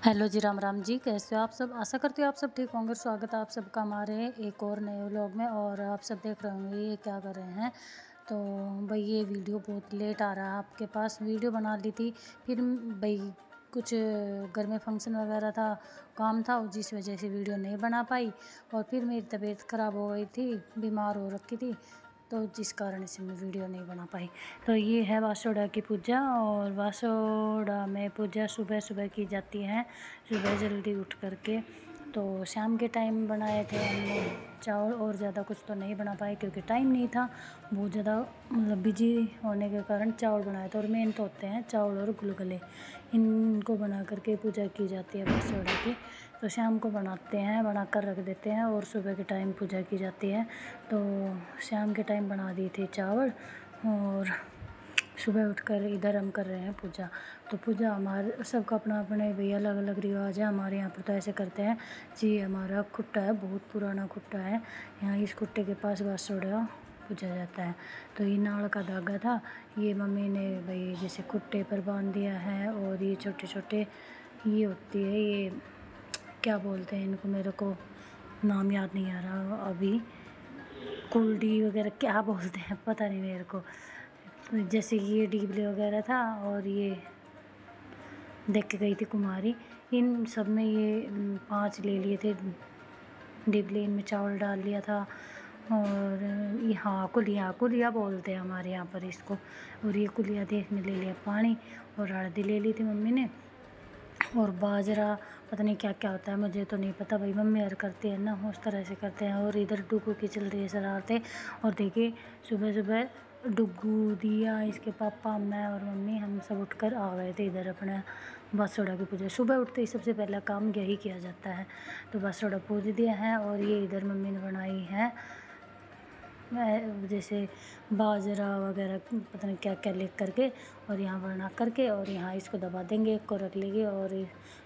Hello जी, राम राम जी। कैसे हो आप सब? आशा करती हूँ आप सब ठीक होंगे। स्वागत है आप सबका हमारे एक और नए व्लॉग में। और आप सब देख रहे होंगे ये क्या कर रहे हैं। तो भाई ये वीडियो बहुत लेट आ रहा है आपके पास। वीडियो बना ली थी, फिर भाई कुछ घर में फंक्शन वगैरह था, काम था, जिस वजह से वीडियो नहीं बना पाई। और फिर मेरी तबीयत ख़राब हो गई थी, बीमार हो रखी थी, तो जिस कारण से मैं वीडियो नहीं बना पाई। तो ये है वासोड़ा की पूजा। और वासोड़ा में पूजा सुबह सुबह की जाती है, सुबह जल्दी उठ करके। तो शाम के टाइम बनाए थे हमने चावल, और ज़्यादा कुछ तो नहीं बना पाए क्योंकि टाइम नहीं था। बहुत ज़्यादा मतलब बिजी होने के कारण चावल बनाए थे। और मेन तो होते हैं चावल और गुलगुले, इनको बना करके पूजा की जाती है वासोड़ा की। तो शाम को बनाते हैं, बना कर रख देते हैं, और सुबह के टाइम पूजा की जाती है। तो शाम के टाइम बना दिए थे चावल, और सुबह उठकर इधर हम कर रहे हैं पूजा। तो पूजा हमारे सबका अपना अपने भाई अलग अलग रिवाज है। हमारे यहाँ पर तो ऐसे करते हैं जी। हमारा खुट्टा है, बहुत पुराना खुट्टा है। यहाँ इस खुट्टे के पास वासोड़ा पूजा जाता है। तो ये नाड़ का धागा था, ये मम्मी ने भाई जैसे खुट्टे पर बांध दिया है। और ये छोटे छोटे ये होती है, ये क्या बोलते हैं इनको, मेरे को नाम याद नहीं आ रहा अभी, कुल्डी वगैरह क्या बोलते हैं पता नहीं मेरे को। तो जैसे ये डीबले वगैरह था, और ये देख के गई थी कुमारी, इन सब में ये 5 ले लिए थे डिबले, इनमें चावल डाल लिया था। और यहाँ कुलिया कुलिया बोलते हैं हमारे यहाँ पर इसको। और ये कुलिया थी, इसमें ले लिया पानी, और हल्दी ले ली थी मम्मी ने, और बाजरा, पता नहीं क्या क्या होता है, मुझे तो नहीं पता भाई, मम्मी यार करते हैं ना, उस तरह से करते हैं। और इधर डुगू की चल रही है शरारतें। और देखिए सुबह सुबह डुगू, दिया, इसके पापा, मैं और मम्मी, हम सब उठकर आ गए थे इधर अपने बासोड़ा की पूजा। सुबह उठते ही सबसे पहला काम यही किया जाता है। तो बासोड़ा पूज दिया है। और ये इधर मम्मी ने बनाई है जैसे बाजरा वगैरह, पता नहीं क्या क्या लिख करके, और यहाँ बना करके, और यहाँ इसको दबा देंगे, एक को रख लेगी, और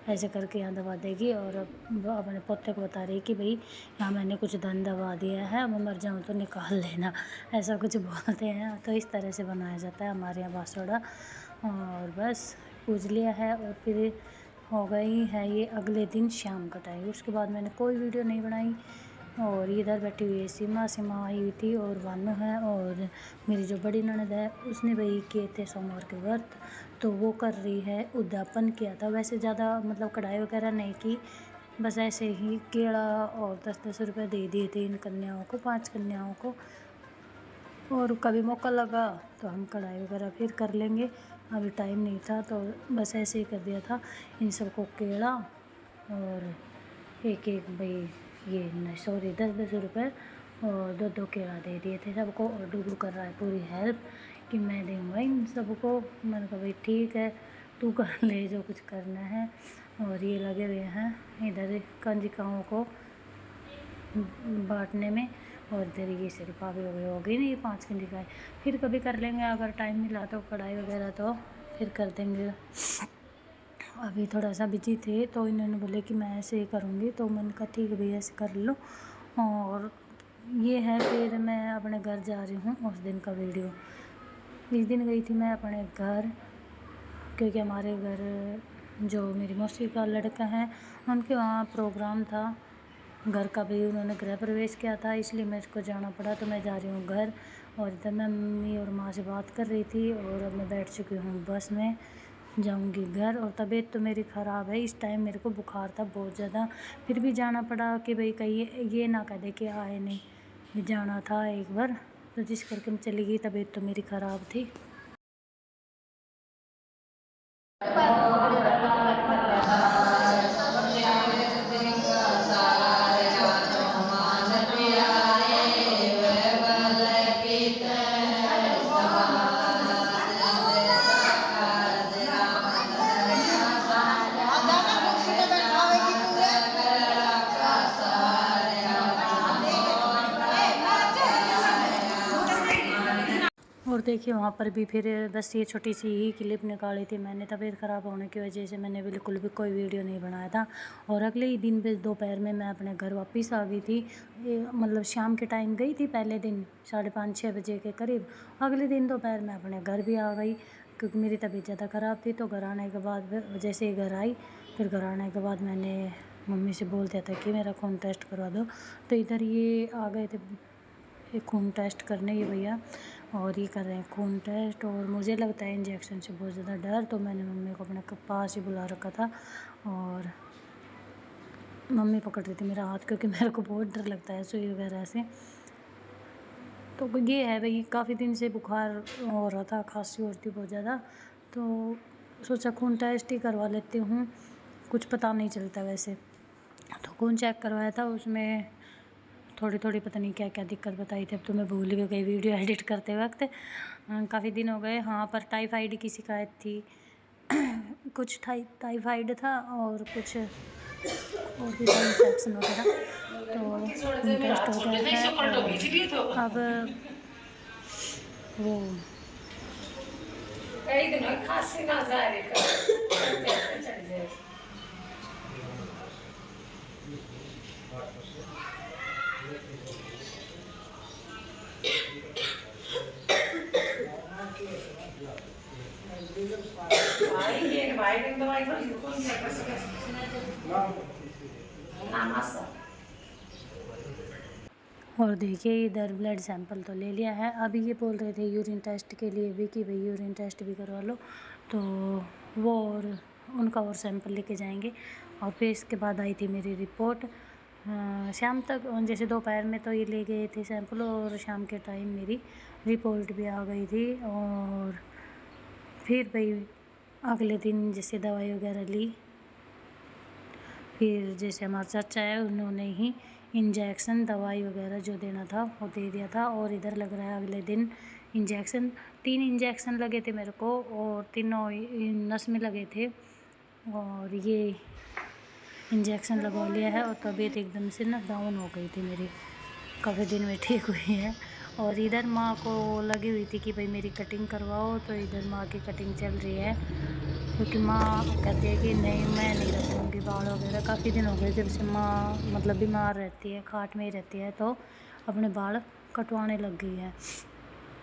ऐसे करके यहाँ दबा देगी। और अब अपने पोते को बता रही कि भाई यहाँ मैंने कुछ धन दबा दिया है, अब मैं मर जाऊँ तो निकाल लेना, ऐसा कुछ बोलते हैं। तो इस तरह से बनाया जाता है हमारे यहाँ बासोड़ा। और बस पूज लिया है, और फिर हो गई है ये अगले दिन शाम का टाइम। उसके बाद मैंने कोई वीडियो नहीं बनाई। और इधर बैठी हुई है सीमा, सीमा आई हुई थी, और वानू है, और मेरी जो बड़ी ननद है उसने वही किए थे सोमवार के व्रत, तो वो कर रही है। उद्यापन किया था, वैसे ज़्यादा मतलब कढ़ाई वगैरह नहीं की, बस ऐसे ही केला और 10-10 रुपये दे दिए थे इन कन्याओं को, 5 कन्याओं को। और कभी मौका लगा तो हम कढ़ाई वगैरह फिर कर लेंगे, अभी टाइम नहीं था तो बस ऐसे ही कर दिया था। इन सबको केला और एक एक भाई, ये नहीं सॉरी 10-10 रुपये और 2-2 केला दे दिए थे सबको। और डुगू कर रहा है पूरी हेल्प कि मैं दूँगा इन सबको। मैंने कहा भाई ठीक है, तू कर ले जो कुछ करना है। और ये लगे हुए हैं इधर कंजकाओं को बांटने में। और इधर ये सिर्फ अभी हो गई नहीं 5 कंजिकाएँ, फिर कभी कर लेंगे अगर टाइम मिला तो कढ़ाई वगैरह, तो फिर कर देंगे। अभी थोड़ा सा बिजी थे तो इन्होंने बोले कि मैं ऐसे ही करूँगी, तो मैंने कहा ठीक है भैया ऐसे कर लो। और ये है, फिर मैं अपने घर जा रही हूँ। उस दिन का वीडियो, इस दिन गई थी मैं अपने घर, क्योंकि हमारे घर जो मेरी मौसी का लड़का है उनके वहाँ प्रोग्राम था घर का भी, उन्होंने गृह प्रवेश किया था, इसलिए मेरे को जाना पड़ा। तो मैं जा रही हूँ घर। और इधर मैं मम्मी और माँ से बात कर रही थी, और अब मैं बैठ चुकी हूँ बस में, जाऊँगी घर। और तबीयत तो मेरी ख़राब है, इस टाइम मेरे को बुखार था बहुत ज़्यादा, फिर भी जाना पड़ा कि भाई कहीं ये ना कह दे कि आए नहीं, भी जाना था एक बार, तो जिस करके मैं चली गई। तबीयत तो मेरी ख़राब थी। और देखिए वहाँ पर भी फिर बस ये छोटी सी ही क्लिप निकाली थी मैंने। तबीयत ख़राब होने की वजह से मैंने बिल्कुल भी कोई वीडियो नहीं बनाया था। और अगले ही दिन बस दोपहर में मैं अपने घर वापस आ गई थी, मतलब शाम के टाइम गई थी पहले दिन 5:30-6 बजे के करीब। अगले दिन दोपहर में अपने घर भी आ गई। क्योंकि मेरी तबीयत ज़्यादा ख़राब थी। तो घर आने के बाद जैसे ही घर आई, फिर घर आने के बाद मैंने मम्मी से बोल दिया था कि मेरा खून टेस्ट करवा दो। तो इधर ये आ गए थे ये खून टेस्ट करने, ये भैया, और ये कर रहे हैं खून टेस्ट। और मुझे लगता है इंजेक्शन से बहुत ज़्यादा डर, तो मैंने मम्मी को अपने पास ही बुला रखा था और मम्मी पकड़ रही थी मेरा हाथ, क्योंकि मेरे को बहुत डर लगता है सुई वगैरह से। तो ये है भाई, काफ़ी दिन से बुखार हो रहा था, खांसी हो रही थी बहुत ज़्यादा, तो सोचा खून टेस्ट ही करवा लेती हूँ, कुछ पता नहीं चलता वैसे। तो खून चेक करवाया था, उसमें थोड़ी थोड़ी पता नहीं क्या क्या दिक्कत बताई थी, अब तो मैं भूल भी गई वीडियो एडिट करते वक्त, काफ़ी दिन हो गए। हाँ, पर टाइफाइड की शिकायत थी कुछ टाइफाइड था और कुछ और भी था इन्फेक्शन वगैरह। तो खून टेस्ट हो गया है और अब वो और देखिए इधर ब्लड सैंपल तो ले लिया है। अभी ये बोल रहे थे यूरिन टेस्ट के लिए भी कि भाई यूरिन टेस्ट भी करवा लो, तो वो और उनका और सैंपल लेके जाएंगे। और फिर इसके बाद आई थी मेरी रिपोर्ट शाम तक, जैसे दोपहर में तो ये ले गए थे सैंपल, और शाम के टाइम मेरी रिपोर्ट भी आ गई थी। और फिर भाई अगले दिन जैसे दवाई वगैरह ली, फिर जैसे हमारा चाचा है उन्होंने ही इंजेक्शन दवाई वगैरह जो देना था वो दे दिया था। और इधर लग रहा है अगले दिन इंजेक्शन, 3 इंजेक्शन लगे थे मेरे को, और तीनों नस में लगे थे। और ये इंजेक्शन लगवा लिया है और तबीयत एकदम से ना डाउन हो गई थी मेरी, काफ़ी दिन में ठीक हुई है। और इधर माँ को लगी हुई थी कि भाई मेरी कटिंग करवाओ, तो इधर माँ की कटिंग चल रही है, क्योंकि माँ कहती है कि नहीं मैं नहीं रखूँगी बाल वगैरह। काफ़ी दिन हो गए जब से माँ मतलब बीमार रहती है, खाट में ही रहती है, तो अपने बाल कटवाने लग गई है।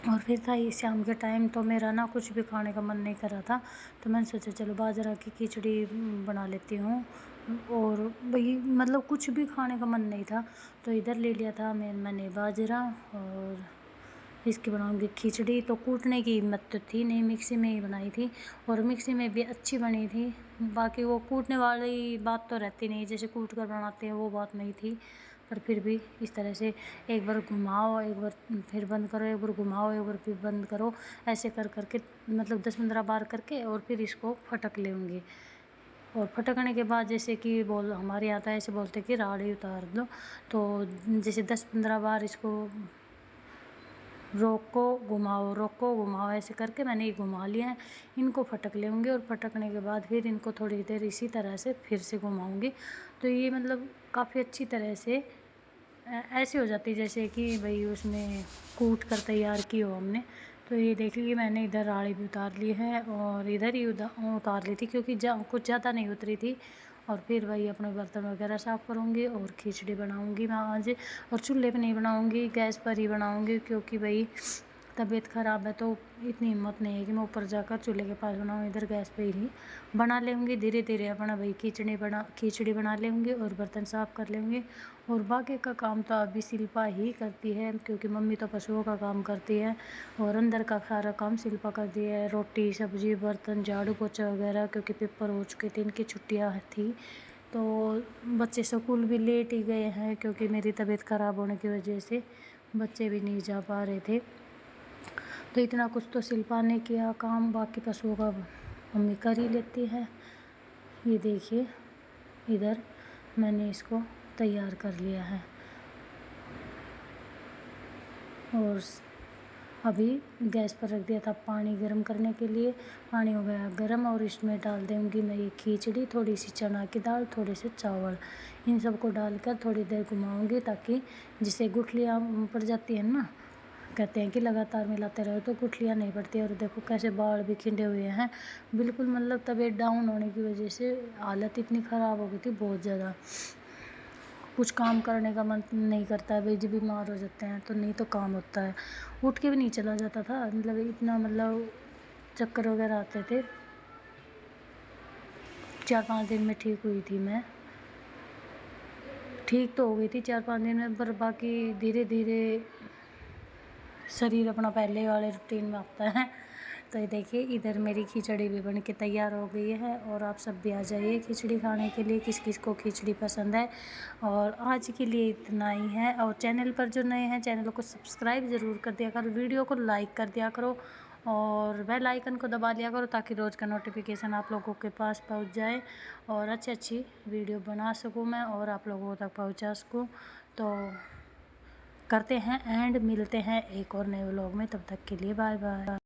और फिर था ये शाम के टाइम, तो मेरा ना कुछ भी खाने का मन नहीं कर रहा था, तो मैंने सोचा चलो बाजरा की खिचड़ी बना लेती हूँ। और भाई मतलब कुछ भी खाने का मन नहीं था, तो इधर ले लिया था मैंने बाजरा, और इसकी बनाऊंगी खिचड़ी। तो कूटने की हिम्मत तो थी नहीं, मिक्सी में ही बनाई थी, और मिक्सी में भी अच्छी बनी थी। बाकी वो कूटने वाली बात तो रहती नहीं, जैसे कूट कर बनाते हैं वो बात नहीं थी। पर फिर भी इस तरह से एक बार घुमाओ, एक बार फिर बंद करो, एक बार घुमाओ, एक बार फिर बंद करो, ऐसे कर करके मतलब 10-15 बार करके, और फिर इसको फटक लेंगे। और फटकने के बाद जैसे कि हमारे यहाँ तो ऐसे बोलते कि राड़ी उतार दो, तो जैसे 10-15 बार इसको रोको घुमाओ ऐसे करके मैंने ये घुमा लिया है। इनको फटक लेंगे, और फटकने के बाद फिर इनको थोड़ी देर इसी तरह से फिर से घुमाऊंगी, तो ये मतलब काफ़ी अच्छी तरह से ऐसे हो जाती है जैसे कि भाई उसमें कूट कर तैयार की हो हमने। तो ये देख लीजिए मैंने इधर राड़ी भी उतार ली है, और इधर ही उतार ली थी, क्योंकि कुछ ज़्यादा नहीं उतरी थी। और फिर भाई अपने बर्तन वगैरह साफ़ करूँगी, और खिचड़ी बनाऊँगी मैं आज। और चूल्हे पे नहीं बनाऊँगी, गैस पर ही बनाऊँगी, क्योंकि भाई तबीयत ख़राब है, तो इतनी हिम्मत नहीं है कि मैं ऊपर जाकर चूल्हे के पास बनाऊँ, इधर गैस पे ही बना लेंगी। धीरे धीरे अपना भाई खिचड़ी बना लेंगे और बर्तन साफ़ कर लेंगे। और बाकी का काम तो अभी शिल्पा ही करती है, क्योंकि मम्मी तो पशुओं का काम करती है, और अंदर का सारा काम शिल्पा करती है, रोटी सब्जी बर्तन झाड़ू पोछा वगैरह, क्योंकि पेपर हो चुके थे, इनकी छुट्टियाँ थी। तो बच्चे स्कूल भी लेट ही गए हैं, क्योंकि मेरी तबीयत ख़राब होने की वजह से बच्चे भी नहीं जा पा रहे थे। तो इतना कुछ तो शिल्पा ने किया काम, बाकी पशुओं का मम्मी कर ही लेती है। ये देखिए इधर मैंने इसको तैयार कर लिया है, और अभी गैस पर रख दिया था पानी गर्म करने के लिए। पानी हो गया गर्म, और इसमें डाल दूँगी मैं ये खिचड़ी, थोड़ी सी चना की दाल, थोड़े से चावल, इन सबको डालकर थोड़ी देर घुमाऊँगी, ताकि जिससे गुठलियाँ पड़ जाती है ना, कहते हैं कि लगातार मिलाते रहो तो गुठलियाँ नहीं पड़ती। और देखो कैसे बाल भी खिंडे हुए हैं, बिल्कुल मतलब तबीयत डाउन होने की वजह से हालत इतनी ख़राब हो गई थी बहुत ज़्यादा, कुछ काम करने का मन नहीं करता है भाई, जब बीमार हो जाते हैं तो नहीं तो काम होता है, उठ के भी नहीं चला जाता था, मतलब इतना मतलब चक्कर वगैरह आते थे। 4-5 दिन में ठीक हुई थी मैं, ठीक तो हो गई थी 4-5 दिन में, पर बाकी धीरे धीरे शरीर अपना पहले वाले रूटीन में आता है। तो ये देखिए इधर मेरी खिचड़ी भी बन के तैयार हो गई है, और आप सब भी आ जाइए खिचड़ी खाने के लिए, किस किस को खिचड़ी पसंद है। और आज के लिए इतना ही है, और चैनल पर जो नए हैं चैनल को सब्सक्राइब ज़रूर कर दिया करो, वीडियो को लाइक कर दिया करो, और बेल आइकन को दबा लिया करो ताकि रोज़ का नोटिफिकेशन आप लोगों के पास पहुंच जाए, और अच्छी अच्छी वीडियो बना सकूं मैं और आप लोगों तक पहुंचा सकूं। तो करते हैं एंड मिलते हैं एक और नए व्लॉग में, तब तक के लिए बाय बाय।